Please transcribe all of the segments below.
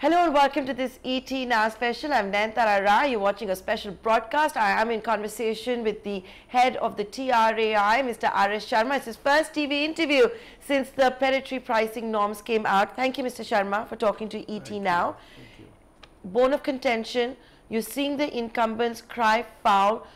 Hello and welcome to this ET Now special. I'm Nayantara Rai. You're watching a special broadcast. I am in conversation with the head of the TRAI, Mr. R.S. Sharma. It's his first TV interview since the predatory pricing norms came out. Thank you, Mr. Sharma, for talking to ET Now. Thank you. Bone of contention, you're seeing the incumbents cry foul,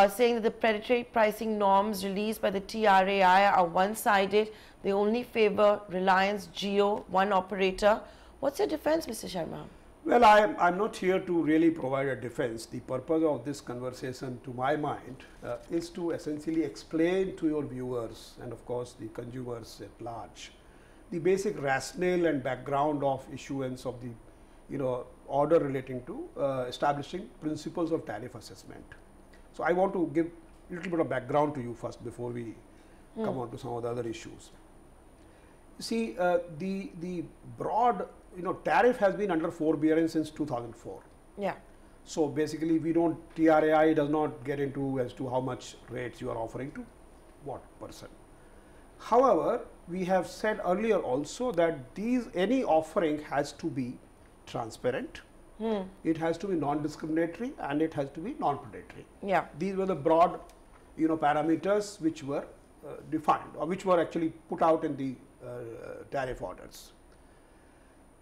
saying that the predatory pricing norms released by the TRAI are one-sided. They only favor Reliance Jio, one operator. What's your defense, Mr. Sharma? Well, I'm not here to really provide a defense. The purpose of this conversation, to my mind, is to essentially explain to your viewers and, of course, the consumers at large, the basic rationale and background of issuance of the, order relating to establishing principles of tariff assessment. So, I want to give a little bit of background to you first before we come on to some of the other issues. You see, the broad tariff has been under forbearance since 2004. Yeah. So basically, TRAI does not get into as to how much rates you are offering to what person. However, we have said earlier also that any offering has to be transparent, it has to be non-discriminatory, and it has to be non-predatory. Yeah. These were the broad, parameters which were defined or which were actually put out in the tariff orders.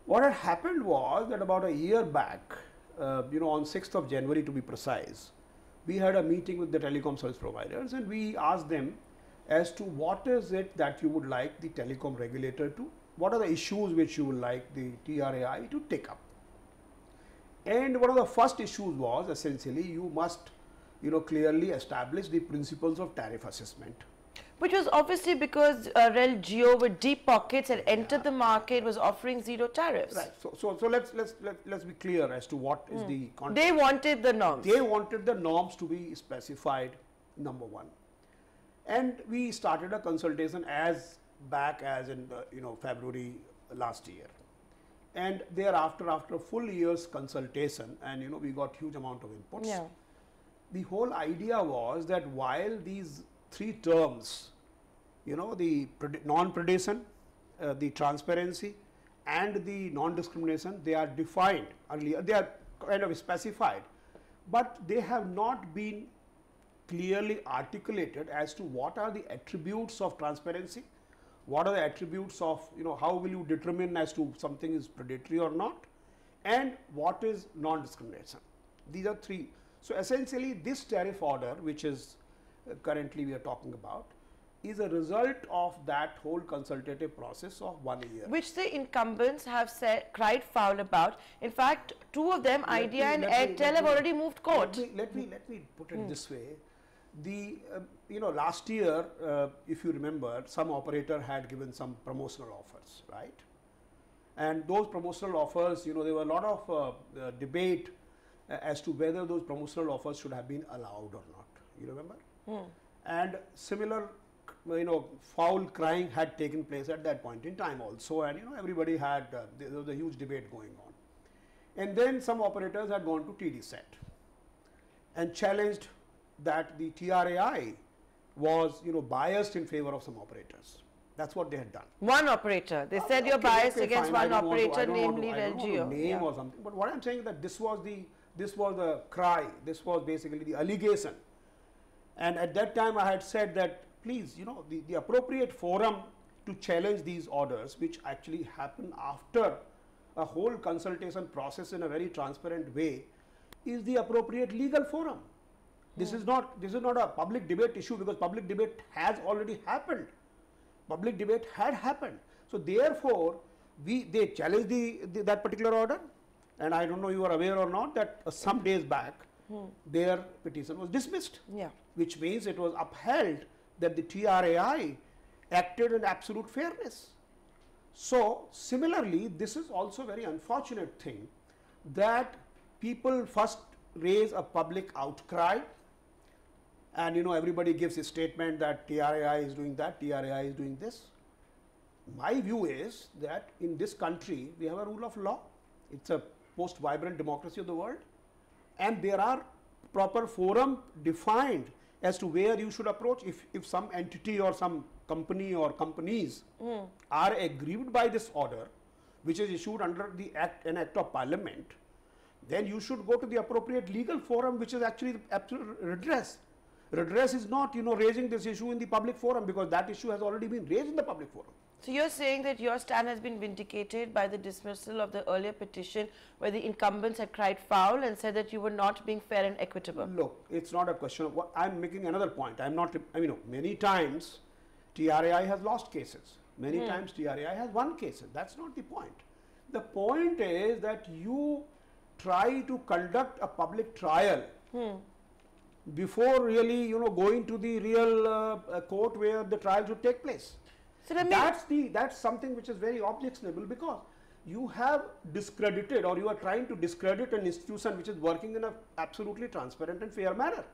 What had happened was that about a year back, on 6th of January to be precise, we had a meeting with the telecom service providers and we asked them as to what is it that you would like the telecom regulator to, what are the issues which you would like the TRAI to take up. And one of the first issues was essentially you must, clearly establish the principles of tariff assessment. Which was obviously because Rel Jio with deep pockets had entered the market, was offering zero tariffs. Right. So let's be clear as to what is the context. They wanted the norms. They wanted the norms to be specified, number one. And we started a consultation as back as in February last year. And thereafter, after a full year's consultation, and we got huge amount of inputs. Yeah. The whole idea was that while these three terms, the non-predation, the transparency, and the non-discrimination, they are defined earlier, they are kind of specified, but they have not been clearly articulated as to what are the attributes of transparency, what are the attributes of, how will you determine as to something is predatory or not, and what is non-discrimination. These are three. So essentially this tariff order, which is currently we are talking about, is a result of that whole consultative process of 1 year. Which the incumbents have cried foul about. In fact, two of them, Idea and Airtel, have already moved court. Let me put it this way. The last year, if you remember, some operator had given some promotional offers, right? And those promotional offers, there were a lot of debate as to whether those promotional offers should have been allowed or not. You remember? And similar, foul crying had taken place at that point in time also, and everybody had there was a huge debate going on. And then some operators had gone to TDSAT and challenged that the TRAI was biased in favor of some operators. That's what they had done. One operator. They said you're biased against one operator, namely Rel Jio. Name or something. But what I'm saying is that this was the cry. This was basically the allegation. And at that time, I had said that, please, the appropriate forum to challenge these orders, which actually happen after a whole consultation process in a very transparent way, is the appropriate legal forum. This is not a public debate issue, because public debate has already happened. Public debate had happened. So therefore, they challenged that particular order, and I don't know you are aware or not that some days back, their petition was dismissed. Yeah. Which means it was upheld that the TRAI acted in absolute fairness. So similarly, this is also a very unfortunate thing that people first raise a public outcry, and everybody gives a statement that TRAI is doing that, TRAI is doing this. My view is that in this country we have a rule of law. It's a most vibrant democracy of the world, and there are proper forum defined as to where you should approach. If some entity or some company or companies are aggrieved by this order, which is issued under the an act of parliament, then you should go to the appropriate legal forum, which is actually the absolute redress. Redress is not, raising this issue in the public forum, because that issue has already been raised in the public forum. So you're saying that your stand has been vindicated by the dismissal of the earlier petition where the incumbents had cried foul and said that you were not being fair and equitable. Look, it's not a question of I'm making another point. Many times TRAI has lost cases. Many times TRAI has won cases. That's not the point. The point is that you try to conduct a public trial before really, going to the real court where the trial should take place. So that's something which is very objectionable, because you have discredited, or you are trying to discredit an institution which is working in an absolutely transparent and fair manner.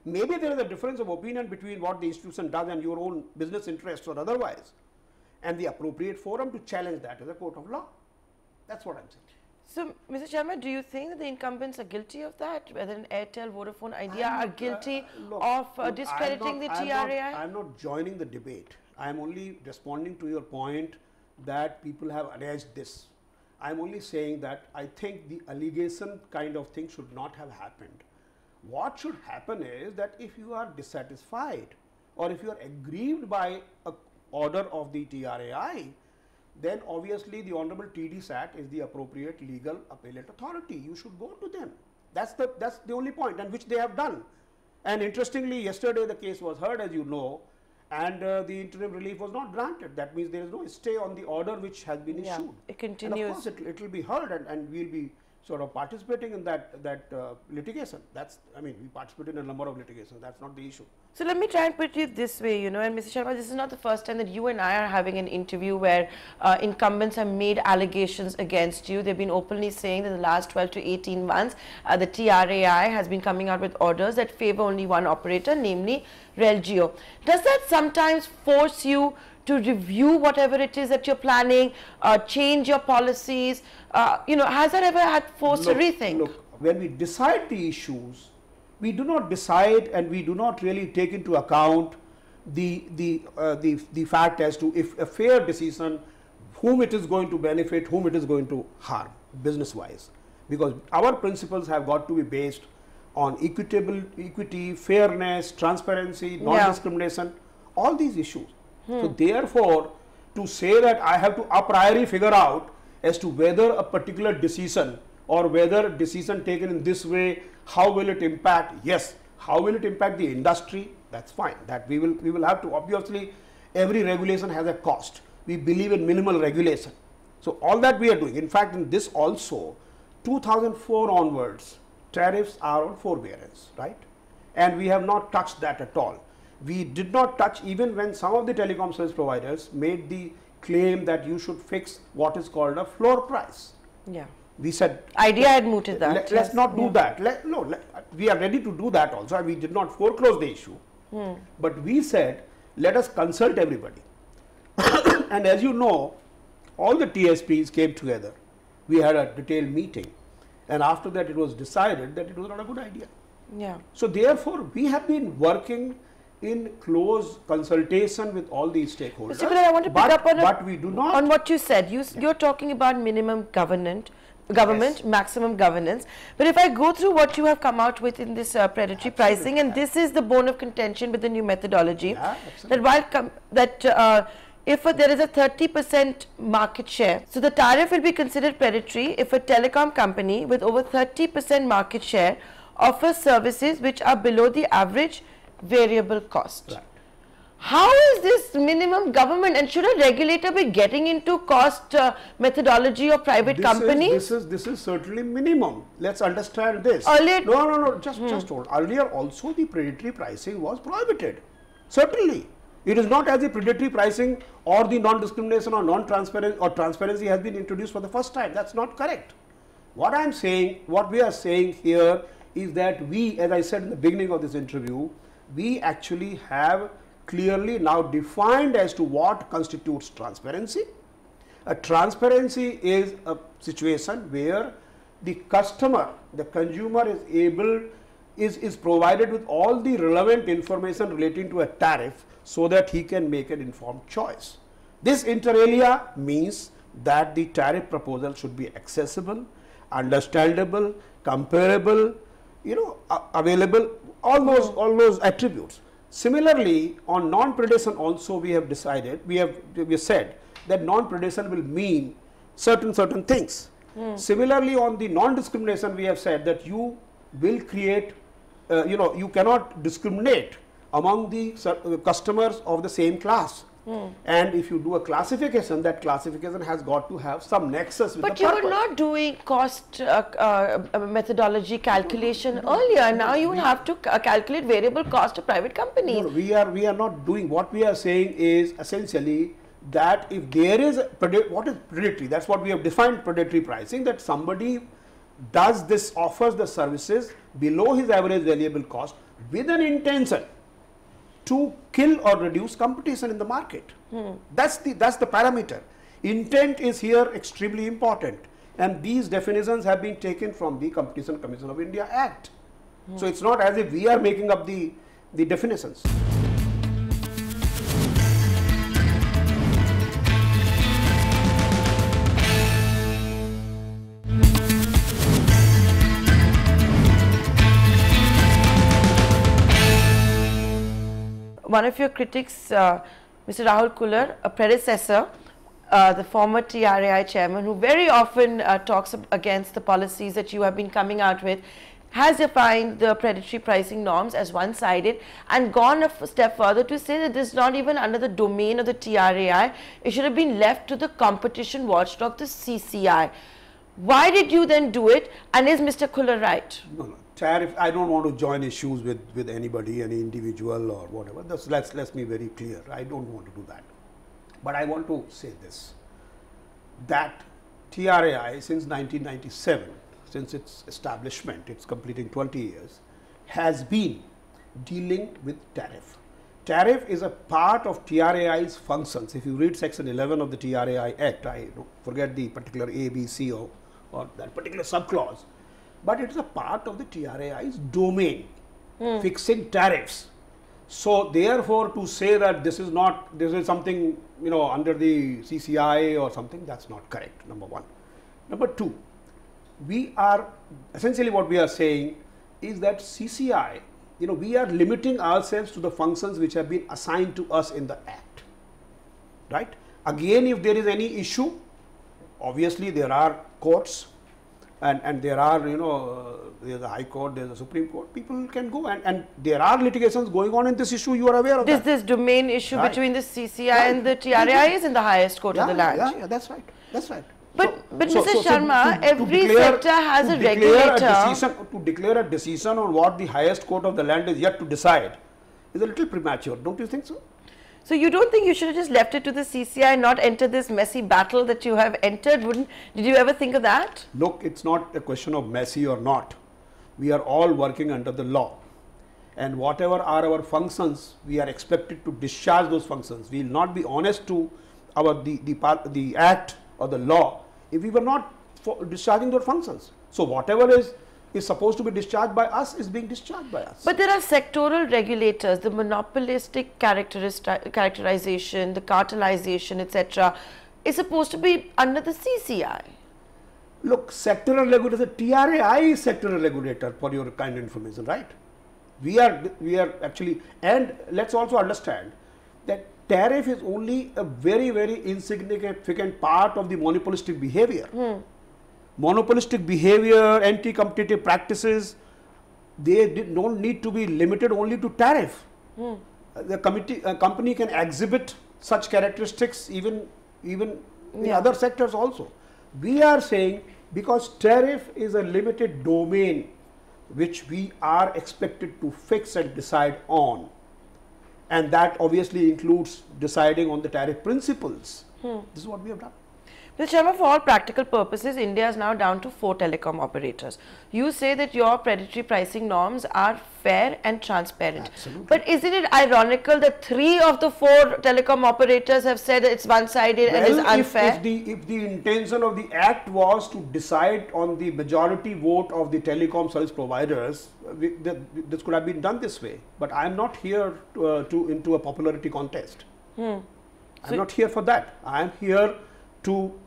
Maybe there is a difference of opinion between what the institution does and your own business interests or otherwise, and the appropriate forum to challenge that is a court of law. That's what I'm saying. So, Mr. Sharma, do you think that the incumbents are guilty of that? Whether an Airtel, Vodafone, Idea are guilty of discrediting the TRAI? I'm not joining the debate. I'm only responding to your point that people have alleged this. I'm only saying that I think the allegation kind of thing should not have happened. What should happen is that if you are dissatisfied, or if you are aggrieved by an order of the TRAI, then obviously the Honorable TDSAT is the appropriate legal appellate authority. You should go to them. That's the only point, and which they have done. And interestingly, yesterday the case was heard, as you know, and the interim relief was not granted. That means there is no stay on the order which has been issued. It continues. And of course, it will be heard, and we will be sort of participating in that litigation. We participate in a number of litigations. That's not the issue. So let me try and put it this way, and Mr. Sharma, this is not the first time that you and I are having an interview where incumbents have made allegations against you. They've been openly saying that in the last 12 to 18 months, the TRAI has been coming out with orders that favor only one operator, namely RelJio. Does that sometimes force you to review whatever it is that you're planning, change your policies? Has that ever had forced a rethink? Look, when we decide the issues, we do not decide, and we do not really take into account the fact as to if a fair decision, whom it is going to benefit, whom it is going to harm business wise, because our principles have got to be based on equity, fairness, transparency, non-discrimination, all these issues. So therefore, to say that I have to a priori figure out as to whether a particular decision, or whether decision taken in this way, how will it impact? Yes, how will it impact the industry? That's fine. That we will have to, obviously, every regulation has a cost. We believe in minimal regulation. So all that we are doing. In fact, in this also, 2004 onwards, tariffs are on forbearance, right? And we have not touched that at all. We did not touch, even when some of the telecom service providers made the claim that you should fix what is called a floor price. Yeah. We said Idea had mooted that. Let's not do that. We are ready to do that also. We did not foreclose the issue, but we said let us consult everybody. And as you know, all the TSPs came together. We had a detailed meeting, and after that it was decided that it was not a good idea. Yeah. So therefore, we have been working in close consultation with all these stakeholders. Mr. Pillai, I want to pick up on we do not on what you said. You're talking about minimum government, Yes. maximum governance. But if I go through what you have come out with in this predatory pricing, and this is the bone of contention with the new methodology, if there is a 30% market share, so the tariff will be considered predatory if a telecom company with over 30% market share offers services which are below the average variable cost. Right. How is this minimum government, and should a regulator be getting into cost methodology of private companies? This is certainly minimum. Let's understand this. Earlier, No. Just hold. Earlier also the predatory pricing was prohibited. Certainly, it is not as if predatory pricing or the non-discrimination or non-transparent or transparency has been introduced for the first time. That's not correct. What we are saying here is that we, as I said in the beginning of this interview, we actually have clearly now defined as to what constitutes transparency. A transparency is a situation where the customer, the consumer is provided with all the relevant information relating to a tariff so that he can make an informed choice. This inter alia means that the tariff proposal should be accessible, understandable, comparable, available, all those attributes. Similarly, on non-predation also we have decided, we have said that non-predation will mean certain things. Similarly, on the non-discrimination we have said that you will create, you cannot discriminate among the customers of the same class. And if you do a classification, that classification has got to have some nexus with but the you purpose. were not doing cost methodology calculation earlier. Now you will have to calculate variable cost of private companies. No, we are not doing. What we are saying is essentially that if there is what is predatory, that's what we have defined predatory pricing, that somebody does this, offers the services below his average variable cost with an intention to kill or reduce competition in the market. That's the parameter. Intent is here extremely important, and these definitions have been taken from the Competition Commission of India Act. So it's not as if we are making up the definitions. One of your critics, Mr. Rahul Kular, a predecessor, the former TRAI chairman, who very often talks against the policies that you have been coming out with, has defined the predatory pricing norms as one-sided and gone a step further to say that this is not even under the domain of the TRAI. It should have been left to the competition watchdog, the CCI. Why did you then do it, and is Mr. Kular right? No. Tariff, I don't want to join issues with anybody, any individual or whatever. Let's be very clear. I don't want to do that. But I want to say this, that TRAI since 1997, since its establishment, it's completing 20 years, has been dealing with tariff. Tariff is a part of TRAI's functions. If you read section 11 of the TRAI Act, I forget the particular A, B, C or that particular subclause, but it is a part of the TRAI's domain, fixing tariffs. So therefore, to say that this is something under the CCI or something, that's not correct, number one. Number two, we are essentially, what we are saying is that CCI, we are limiting ourselves to the functions which have been assigned to us in the Act, right? Again, if there is any issue, obviously there are courts, and there are, there's a High Court, there's a Supreme Court, people can go, and there are litigations going on in this issue, you are aware of that. This domain issue between the CCI and the TRAI is in the highest court of the land. Yeah, that's right, that's right. But Mr. Sharma, every sector has a regulator. To declare a decision on what the highest court of the land is yet to decide is a little premature, don't you think so? So you don't think you should have just left it to the CCI and not enter this messy battle that you have entered? Did you ever think of that? Look, it's not a question of messy or not. We are all working under the law, and whatever are our functions, we are expected to discharge those functions. We will not be honest to the Act or the law if we were not discharging those functions. So whatever is supposed to be discharged by us is being discharged by us. But there are sectoral regulators, the monopolistic characterization, the cartelization, etc. is supposed to be under the CCI. Look, sectoral regulator, TRAI is sectoral regulator, for your kind information, right? We are actually, and let's also understand that tariff is only a very, very insignificant part of the monopolistic behavior. Monopolistic behavior, anti-competitive practices, they don't need to be limited only to tariff. The company can exhibit such characteristics even in other sectors also. We are saying, because tariff is a limited domain which we are expected to fix and decide on, and that obviously includes deciding on the tariff principles. This is what we have done. Mr. Sharma, for all practical purposes, India is now down to 4 telecom operators. You say that your predatory pricing norms are fair and transparent. Absolutely. But isn't it ironical that 3 of the 4 telecom operators have said that it's one-sided and is unfair? If the intention of the Act was to decide on the majority vote of the telecom service providers, this could have been done this way. But I am not here into a popularity contest. I'm not here for that. I am here to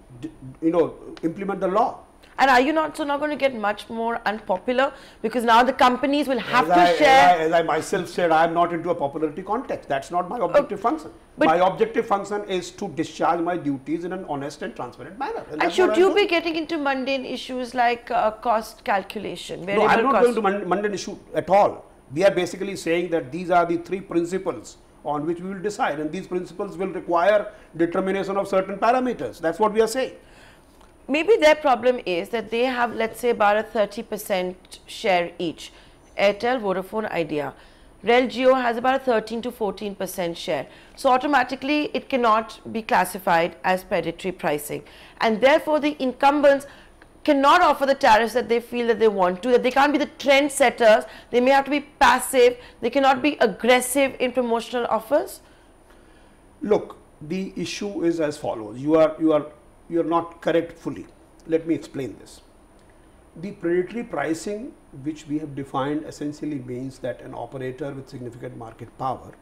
implement the law. And are you not going to get much more unpopular, because now the companies will have to share? As I myself said, I am not into a popularity context. That's not my objective function. My objective function is to discharge my duties in an honest and transparent manner. And should you be getting into mundane issues like cost calculation? No, I am not going to mundane issue at all. We are basically saying that these are the 3 principles on which we will decide, and these principles will require determination of certain parameters. That's what we are saying. Maybe their problem is that they have, let's say, about a 30% share each. Airtel, Vodafone, Idea. Rel Jio has about a 13 to 14% share. So automatically it cannot be classified as predatory pricing. And therefore the incumbents cannot offer the tariffs that they feel that they want to, that they can't be the trend setters. They may have to be passive. They cannot be aggressive in promotional offers. Look, the issue is as follows. You are not correct fully. Let me explain this. The predatory pricing, which we have defined, essentially means that an operator with significant market power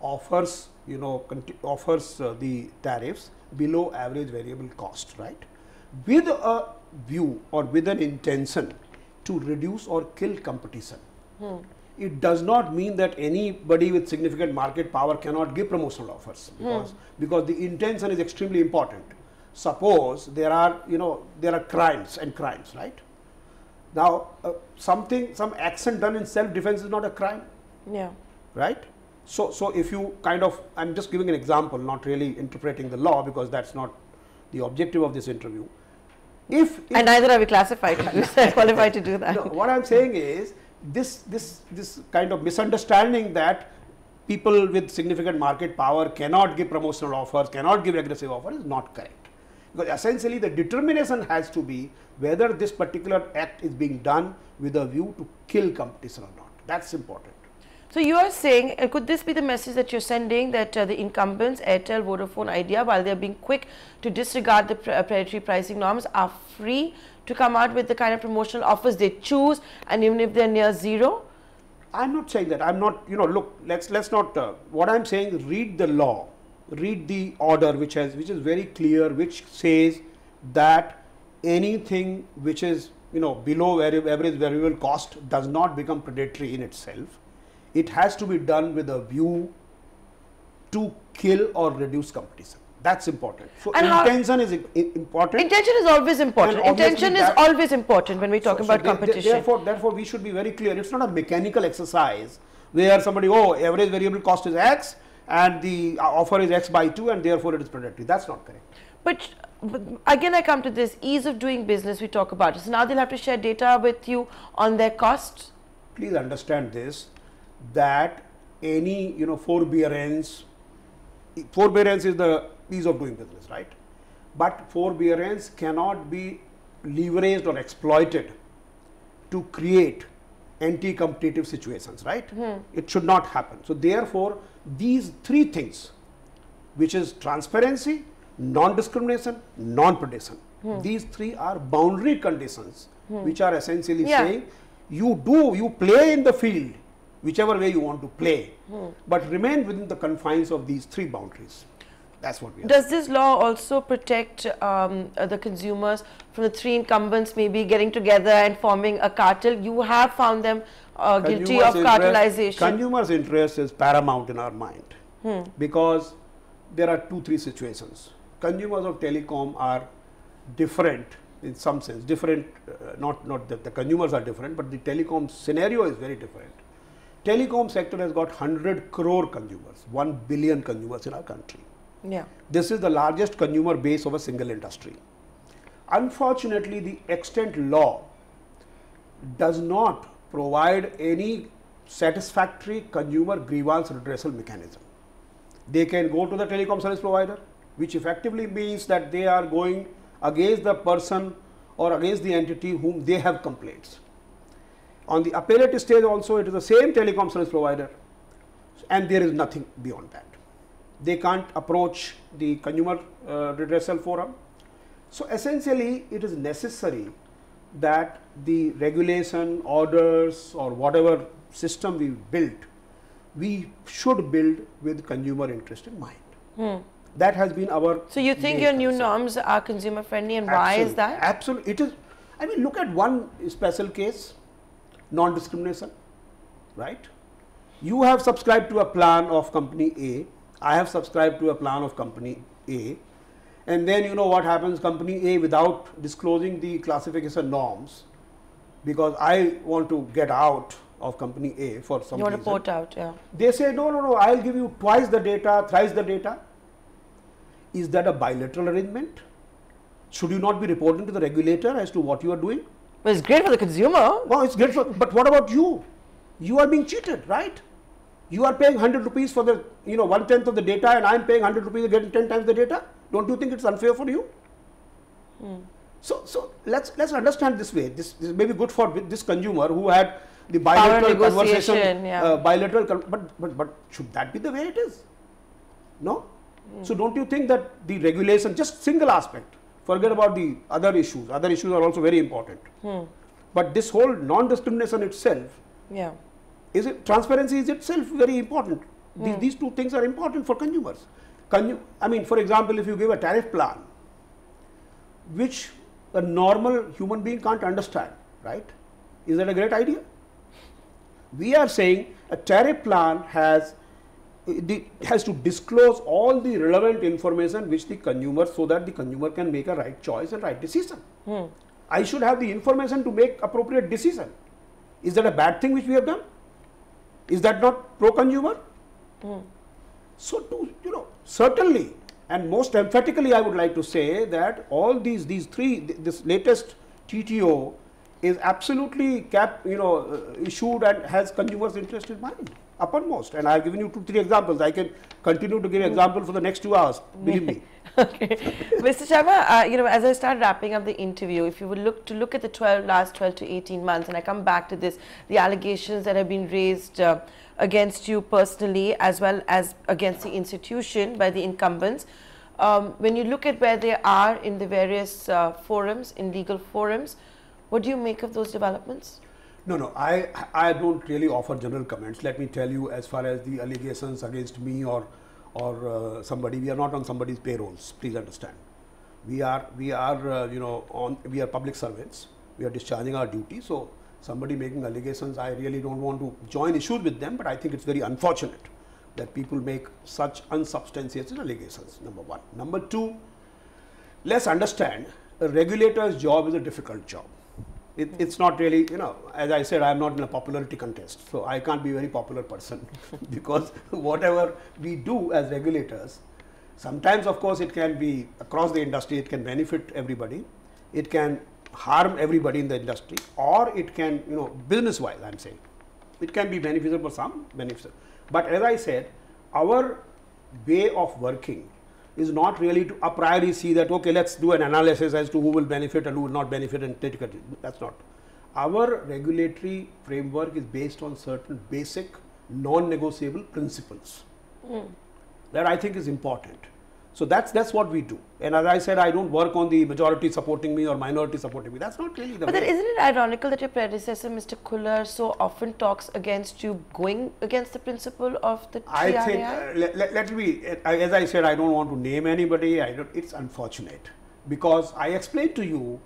offers, the tariffs below average variable cost, right? With a view or with an intention to reduce or kill competition. It does not mean that anybody with significant market power cannot give promotional offers, because the intention is extremely important. Suppose there are crimes, right? Now, some action done in self-defense is not a crime. Yeah. Right? So if you I'm just giving an example, not really interpreting the law, because that's not the objective of this interview. If and neither are we qualified to do that. No, what I'm saying is this kind of misunderstanding that people with significant market power cannot give promotional offers, cannot give aggressive offers, is not correct. Because essentially the determination has to be whether this particular act is being done with a view to kill competition or not. That's important. So you are saying, could this be the message that you're sending, that the incumbents, Airtel, Vodafone, Idea, while they're being quick to disregard the predatory pricing norms, are free to come out with the kind of promotional offers they choose, and even if they're near zero? I'm not saying that. I'm not, look, let's not, what I'm saying is read the law, read the order which is very clear, which says that anything which is, below average variable cost does not become predatory in itself. It has to be done with a view to kill or reduce competition. That's important. So intention is important. Intention is always important. Intention is always important when we talk about competition. Therefore, we should be very clear. It's not a mechanical exercise where somebody, average variable cost is X and the offer is X by 2 and therefore it is predatory. That's not correct. But again, I come to this ease of doing business we talk about. So now they'll have to share data with you on their costs. Please understand this, that any forbearance is the ease of doing business, right? But forbearance cannot be leveraged or exploited to create anti-competitive situations, right? It should not happen. So therefore, these 3 things, which is transparency, non-discrimination, non-predation, these 3 are boundary conditions which are essentially saying you play in the field whichever way you want to play, but remain within the confines of these 3 boundaries. That's what we are. Does this law also protect the consumers from the 3 incumbents maybe getting together and forming a cartel? You have found them guilty of cartelization. Consumers' interest is paramount in our mind, because there are 2-3 situations. Consumers of telecom are different in some sense, not that the consumers are different, but the telecom scenario is very different. Telecom sector has got 100 crore consumers, 1 billion consumers in our country. Yeah. This is the largest consumer base of a single industry. Unfortunately, the extant law does not provide any satisfactory consumer grievance redressal mechanism. They can go to the telecom service provider, which effectively means that they are going against the person or against the entity whom they have complaints. On the appellate stage also, it is the same telecom service provider, and there is nothing beyond that. They can't approach the consumer redressal forum. So essentially, it is necessary that the regulation, orders, or whatever system we build, we should build with consumer interest in mind. That has been our. So you think main your new concern. norms are consumer friendly, and why is that? Absolutely, it is. I mean, look at one special case, non-discrimination, right? You have subscribed to a plan of company A, I have subscribed to a plan of company A, and then you know what happens, company A, without disclosing the classification norms, because I want to get out of company A for some You want reason, to port out, yeah. they say, no, I'll give you twice the data, thrice the data. Is that a bilateral arrangement? Should you not be reporting to the regulator as to what you are doing? But it's great for the consumer. Well, it's great for, but what about you? You are being cheated, right? You are paying 100 rupees for the, 1/10 of the data, and I am paying 100 rupees and getting 10 times the data. Don't you think it's unfair for you? So let's understand this way. This may be good for this consumer who had the bilateral conversation, yeah. But should that be the way it is? No. So don't you think that the regulation, just single aspect, forget about the other issues. Other issues are also very important. But this whole non-discrimination itself, yeah, transparency is itself very important. These two things are important for consumers. I mean, for example, if you give a tariff plan, which a normal human being can't understand, right? Is that a great idea? We are saying a tariff plan has to disclose all the relevant information which the consumer, so that the consumer can make a right choice and right decision. I should have the information to make appropriate decision. Is that a bad thing which we have done? Is that not pro-consumer? So, certainly, and most emphatically, I would like to say that all these three, this latest TTO is absolutely issued and has consumers' interest in mind, uppermost. And I have given you 2-3 examples. I can continue to give examples for the next 2 hours. Believe me. Okay, Mr. Sharma, as I start wrapping up the interview, if you would look at the last 12 to 18 months, and I come back to this, the allegations that have been raised against you personally as well as against the institution by the incumbents, when you look at where they are in the various forums, in legal forums, what do you make of those developments? No, I don't really offer general comments. Let me tell you, as far as the allegations against me or somebody, we are not on somebody's payrolls. Please understand. We are public servants. We are discharging our duty. So somebody making allegations, I really don't want to join issues with them. But I think it's very unfortunate that people make such unsubstantiated allegations. Number one. Number two, let's understand, a regulator's job is a difficult job. It's not really, as I said, I'm not in a popularity contest, so I can't be a very popular person because whatever we do as regulators, sometimes of course it can be across the industry, it can benefit everybody, it can harm everybody in the industry, or it can, business wise, I'm saying, it can be beneficial for some, beneficial. But as I said, our way of working is not really to a priori see that, okay, let's do an analysis as to who will benefit and who will not benefit and take it. That's not. Our regulatory framework is based on certain basic non-negotiable principles that I think is important. So that's what we do. And as I said, I don't work on the majority supporting me or minority supporting me. That's not really the way. But then isn't it ironical that your predecessor, Mr. Khullar, so often talks against you going against the principle of the TRAI? I think, let me, as I said, I don't want to name anybody. It's unfortunate because I explained to you,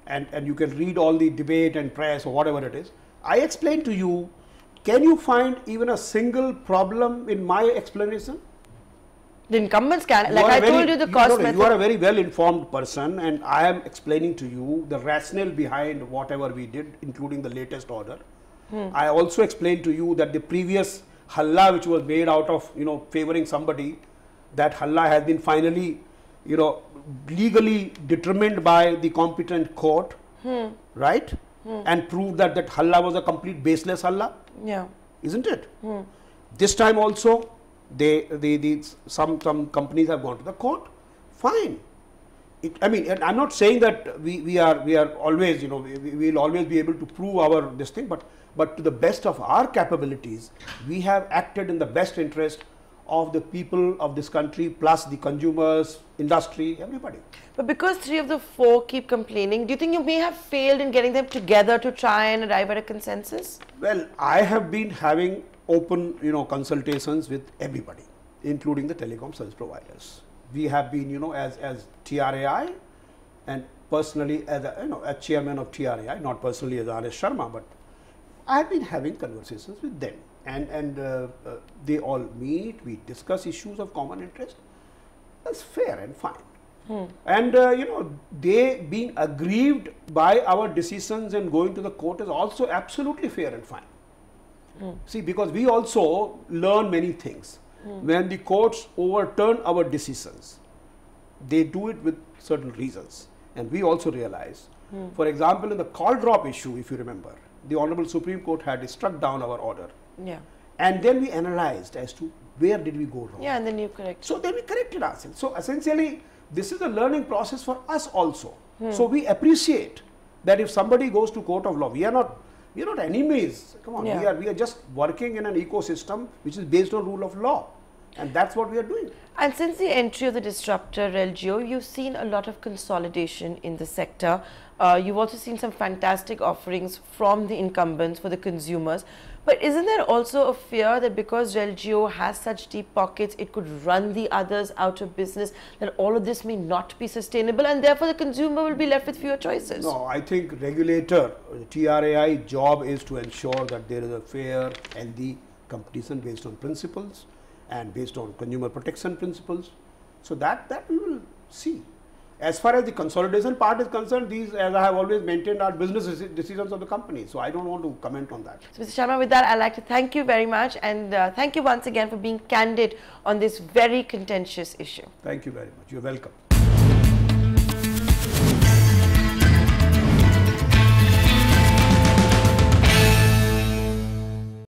and you can read all the debate and press or whatever it is. I explained to you, can you find even a single problem in my explanation? The incumbents can, like I told you, the cost method. You are a very well informed person, and I am explaining to you the rationale behind whatever we did, including the latest order. I also explained to you that the previous halla which was made out of, favoring somebody, that halla has been finally, legally determined by the competent court, right? And proved that that halla was a complete baseless halla. Yeah. Isn't it? This time also, some companies have gone to the court. Fine. And I'm not saying that we are always, we will always be able to prove this thing, but to the best of our capabilities, we have acted in the best interest of the people of this country, plus the consumers, industry, everybody. But because 3 of the 4 keep complaining, do you think you may have failed in getting them together to try and arrive at a consensus? Well, I have been having open, consultations with everybody. including the telecom service providers. We have been, as TRAI, and personally as a chairman of TRAI, not personally as R.S. Sharma, but I have been having conversations with them, and they all meet, we discuss issues of common interest. That's fair and fine. And they being aggrieved by our decisions and going to the court is also absolutely fair and fine. See, because we also learn many things. When the courts overturn our decisions, they do it with certain reasons, and we also realize. For example, in the call drop issue, if you remember, the Honorable Supreme Court had struck down our order. Yeah. And then we analyzed as to where did we go wrong. Yeah, and then you correct. So then we corrected ourselves. So essentially, this is a learning process for us also. So we appreciate that if somebody goes to court of law, we are not enemies. Come on, Yeah. we are just working in an ecosystem which is based on rule of law, and that's what we are doing. And since the entry of the disruptor RelJio, you've seen a lot of consolidation in the sector. You've also seen some fantastic offerings from the incumbents for the consumers. But isn't there also a fear that because RelJio has such deep pockets, it could run the others out of business, that all of this may not be sustainable and therefore the consumer will be left with fewer choices? No, I think regulator, the TRAI job is to ensure that there is a fair, healthy competition based on principles and based on consumer protection principles. So that we will see. As far as the consolidation part is concerned, these, as I have always maintained, are business decisions of the company. So I don't want to comment on that. So Mr. Sharma, with that, I'd like to thank you very much, and thank you once again for being candid on this very contentious issue. Thank you very much. You're welcome.